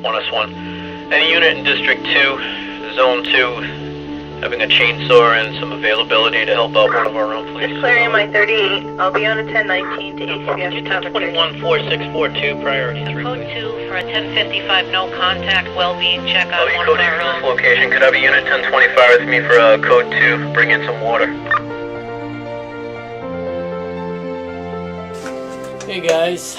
1S1. Any unit in District 2, Zone 2, having a chainsaw and some availability to help out one of our own, please? Just clearing my 38. I'll be on a 1019 to HCF. 1021-4642, priority 3. Code 2 for a 1055 no contact well-being check on one of Code 2 our for this own. location. Could I have a unit 1025 with me for Code 2? Bring in some water. Hey guys,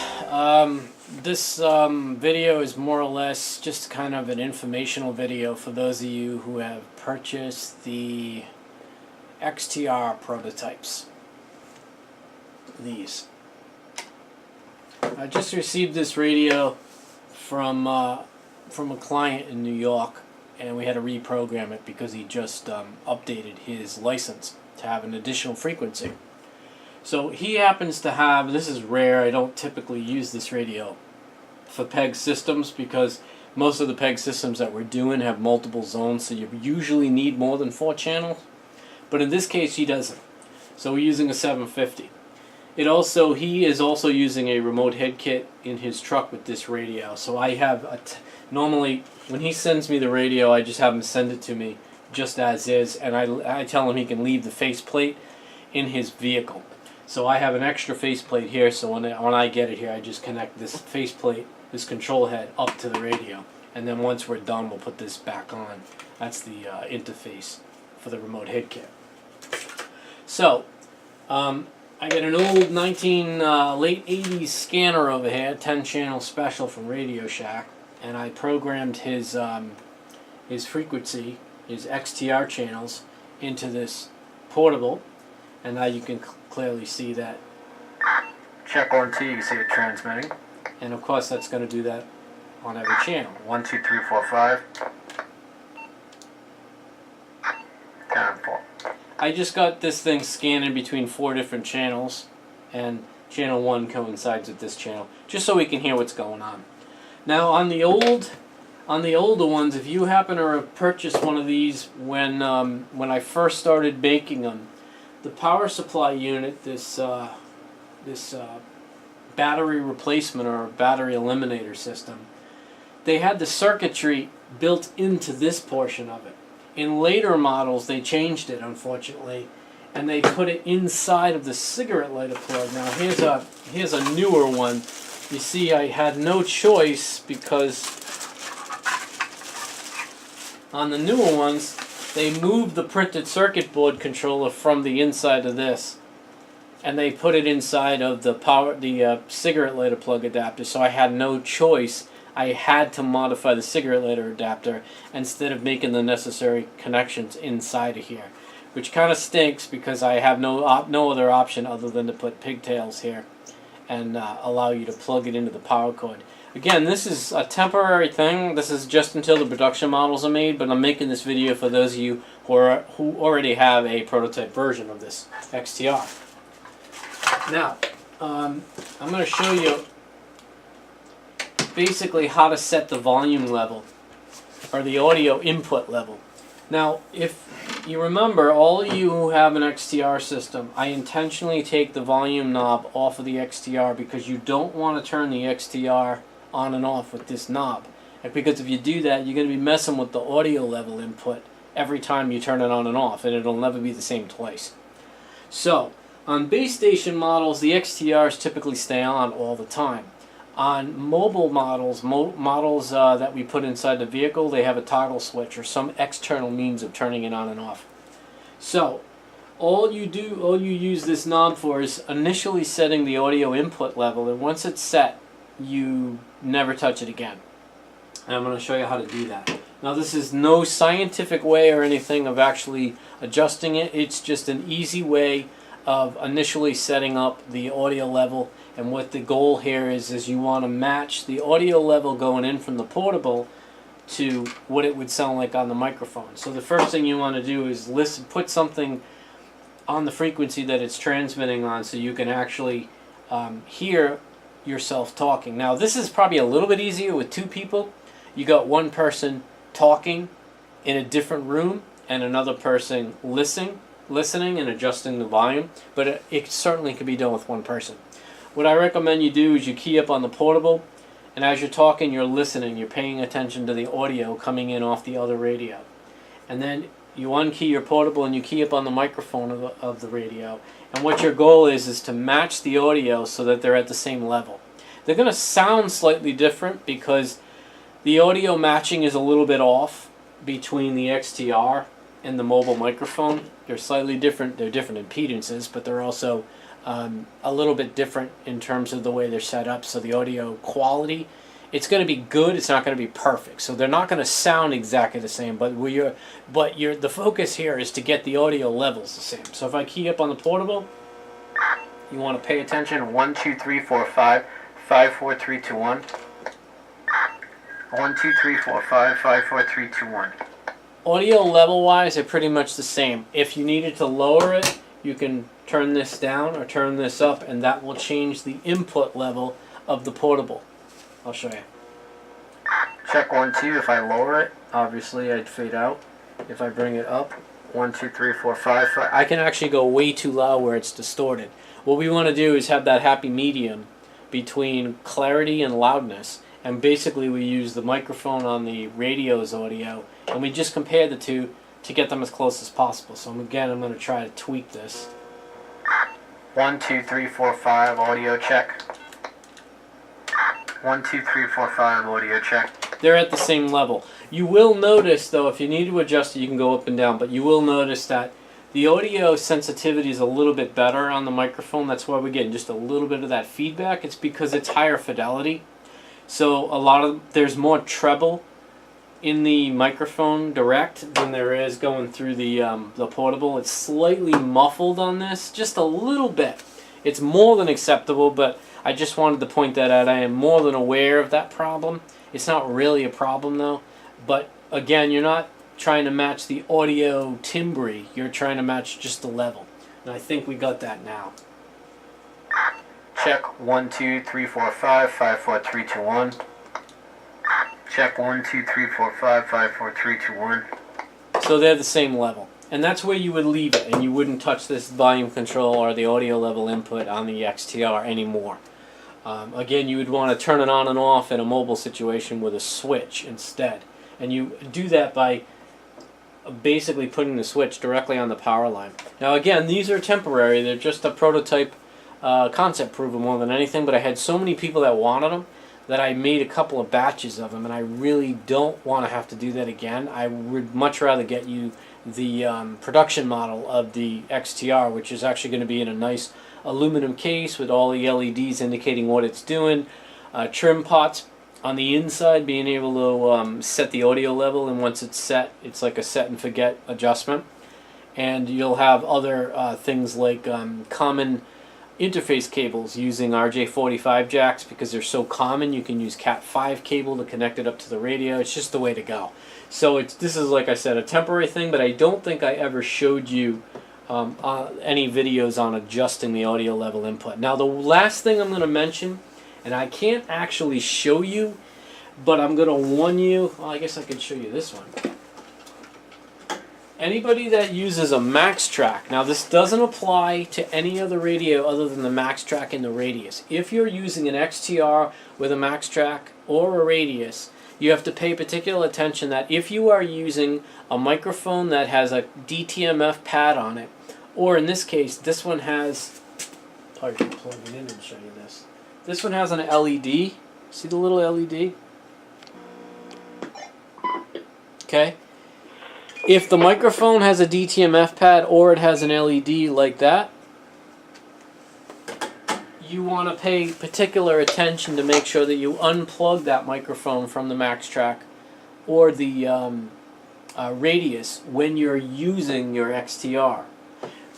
this video is more or less just kind of an informational video for those of you who have purchased the XTR prototypes. These. I just received this radio from a client in New York, and we had to reprogram it because he just updated his license to have an additional frequency. So he happens to have, this is rare, I don't typically use this radio for PEG systems because most of the PEG systems that we're doing have multiple zones, so you usually need more than 4 channels. But in this case he doesn't. So we're using a 750. He is also using a remote head kit in his truck with this radio. So I have, normally when he sends me the radio, I just have him send it to me just as is, and I tell him he can leave the faceplate in his vehicle. So I have an extra faceplate here, so when I get it here, I just connect this faceplate, this control head, up to the radio. And then once we're done, we'll put this back on. That's the interface for the remote head kit. So, I got an old late 80s scanner over here, 10-channel special from Radio Shack, and I programmed his frequency, his XTR channels, into this portable. And now you can clearly see that. Check 1, 2, you see it transmitting. And of course that's going to do that on every channel. 1, 2, 3, 4, 5. 10, 4. I just got this thing scanning between 4 different channels, and channel 1 coincides with this channel, just so we can hear what's going on. Now on the older ones, if you happen to have purchased one of these when I first started making them, the power supply unit, this battery replacement or battery eliminator system, they had the circuitry built into this portion of it. In later models they changed it, unfortunately, and they put it inside of the cigarette lighter plug. Now here's a newer one. You see I had no choice because on the newer ones they moved the printed circuit board controller from the inside of this, and they put it inside of the cigarette lighter plug adapter. So I had no choice. I had to modify the cigarette lighter adapter instead of making the necessary connections inside of here, which kind of stinks because I have no other option other than to put pigtails here and allow you to plug it into the power cord. Again, this is a temporary thing. This is just until the production models are made, but I'm making this video for those of you who already have a prototype version of this XTR. Now, I'm going to show you basically how to set the volume level, or the audio input level. Now, if you remember, all of you who have an XTR system, I intentionally take the volume knob off of the XTR because you don't want to turn the XTR on and off with this knob. Because if you do that, you're going to be messing with the audio level input every time you turn it on and off, and it'll never be the same twice. So, on base station models, the XTRs typically stay on all the time. On mobile models, that we put inside the vehicle, they have a toggle switch or some external means of turning it on and off. So, all you use this knob for is initially setting the audio input level, and once it's set, you never touch it again. And I'm going to show you how to do that. Now, this is no scientific way or anything of actually adjusting it. It's just an easy way of initially setting up the audio level. And what the goal here is you want to match the audio level going in from the portable to what it would sound like on the microphone. So the first thing you want to do is put something on the frequency that it's transmitting on so you can actually hear yourself talking. Now, this is probably a little bit easier with 2 people. You got one person talking in a different room and another person listening and adjusting the volume, but it certainly can be done with one person. What I recommend you do is you key up on the portable And as you're talking, you're listening, you're paying attention to the audio coming in off the other radio. And then you unkey your portable and you key up on the microphone of the radio. And what your goal is to match the audio so that they're at the same level. They're going to sound slightly different because the audio matching is a little bit off between the XTR and the mobile microphone. They're slightly different. They're different impedances, but they're also a little bit different in terms of the way they're set up. So the audio quality, it's going to be good. It's not going to be perfect. So they're not going to sound exactly the same. But the focus here is to get the audio levels the same. So if I key up on the portable, you want to pay attention. 1, 2, 3, 4, 5, 5, 4, 3, 2, 1. 1, 2, 3, 4, 5, 5, 4, 3, 2, 1. Audio level wise, they're pretty much the same. If you needed to lower it, you can turn this down or turn this up, and that will change the input level of the portable. I'll show you. Check 1, 2. If I lower it, obviously I'd fade out. If I bring it up, 1, 2, 3, 4, 5, 5. I can actually go way too loud where it's distorted. What we want to do is have that happy medium between clarity and loudness. And basically we use the microphone on the radio's audio, and we just compare the two to get them as close as possible. So again, I'm going to try to tweak this. 1, 2, 3, 4, 5, audio check. 1, 2, 3, 4, 5, audio check. They're at the same level. You will notice, though, if you need to adjust it, you can go up and down, but you will notice that the audio sensitivity is a little bit better on the microphone. That's why we're getting just a little bit of that feedback. It's because it's higher fidelity. So there's more treble in the microphone direct than there is going through the portable. It's slightly muffled on this, just a little bit. It's more than acceptable, but I just wanted to point that out. I am more than aware of that problem. It's not really a problem though, but again, you're not trying to match the audio timbre, you're trying to match just the level. And I think we got that now. Check 1, 2, 3, 4, 5, 5, 4, 3, 2, 1. Check 1, 2, 3, 4, 5, 5, 4, 3, 2, 1. So they're the same level. And that's where you would leave it, and you wouldn't touch this volume control or the audio level input on the XTR anymore. Again, you would want to turn it on and off in a mobile situation with a switch instead. And you do that by basically putting the switch directly on the power line. Now again, these are temporary. They're just a prototype concept proven more than anything, but I had so many people that wanted them that I made a couple of batches of them, and I really don't want to have to do that again. I would much rather get you the production model of the XTR, which is actually going to be in a nice aluminum case with all the LEDs indicating what it's doing, trim pots on the inside being able to set the audio level, and once it's set, it's like a set and forget adjustment. And you'll have other things like common interface cables using RJ45 jacks because they're so common. You can use Cat5 cable to connect it up to the radio. It's just the way to go. So this is, like I said, a temporary thing, but I don't think I ever showed you any videos on adjusting the audio level input. Now the last thing I'm going to mention, and I can't actually show you, but I'm going to warn you. Well, I guess I could show you this one. Anybody that uses a Maxtrac, now this doesn't apply to any other radio other than the Maxtrac and the Radius. If you're using an XTR with a Maxtrac or a Radius, you have to pay particular attention that if you are using a microphone that has a DTMF pad on it, or in this case, this one has, I should plug it in and show you this. This one has an LED. See the little LED? Okay. If the microphone has a DTMF pad or it has an LED like that, you want to pay particular attention to make sure that you unplug that microphone from the Maxtrac or the Radius when you're using your XTR.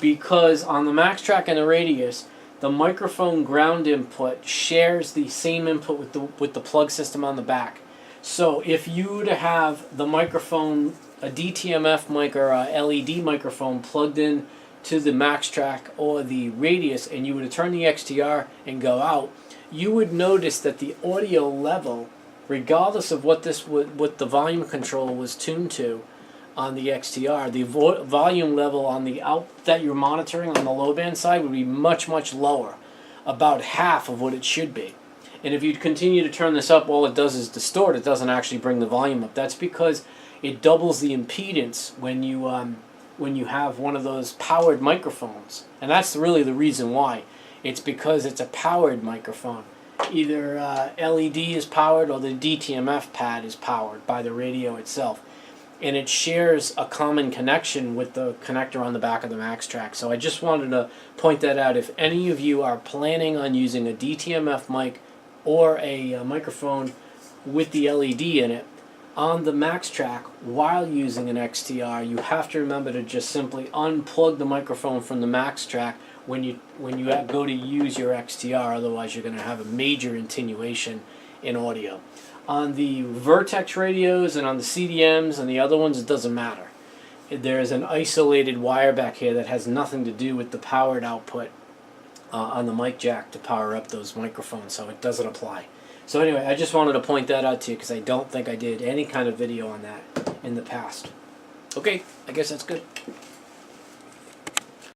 Because on the Maxtrac and the Radius, the microphone ground input shares the same input with the plug system on the back. So if you were to have the microphone, a DTMF mic or a LED microphone plugged in to the Maxtrac or the Radius, and you were to turn the XTR and go out, you would notice that the audio level, regardless of what the volume control was tuned to on the XTR, the volume level on the out that you're monitoring on the low band side would be much, much lower, about half of what it should be. And if you continue to turn this up, all it does is distort. It doesn't actually bring the volume up. That's because it doubles the impedance when you have one of those powered microphones. And that's really the reason why. It's because it's a powered microphone. Either LED is powered or the DTMF pad is powered by the radio itself. And it shares a common connection with the connector on the back of the Maxtrac. So I just wanted to point that out. If any of you are planning on using a DTMF mic or a microphone with the LED in it on the Maxtrac while using an XTR, you have to remember to just simply unplug the microphone from the Maxtrac when you go to use your XTR. Otherwise, you're going to have a major attenuation in audio. On the Vertex radios and on the CDMs and the other ones, it doesn't matter. There's an isolated wire back here that has nothing to do with the powered output on the mic jack to power up those microphones, so it doesn't apply. So anyway, I just wanted to point that out to you because I don't think I did any kind of video on that in the past. Okay, I guess that's good.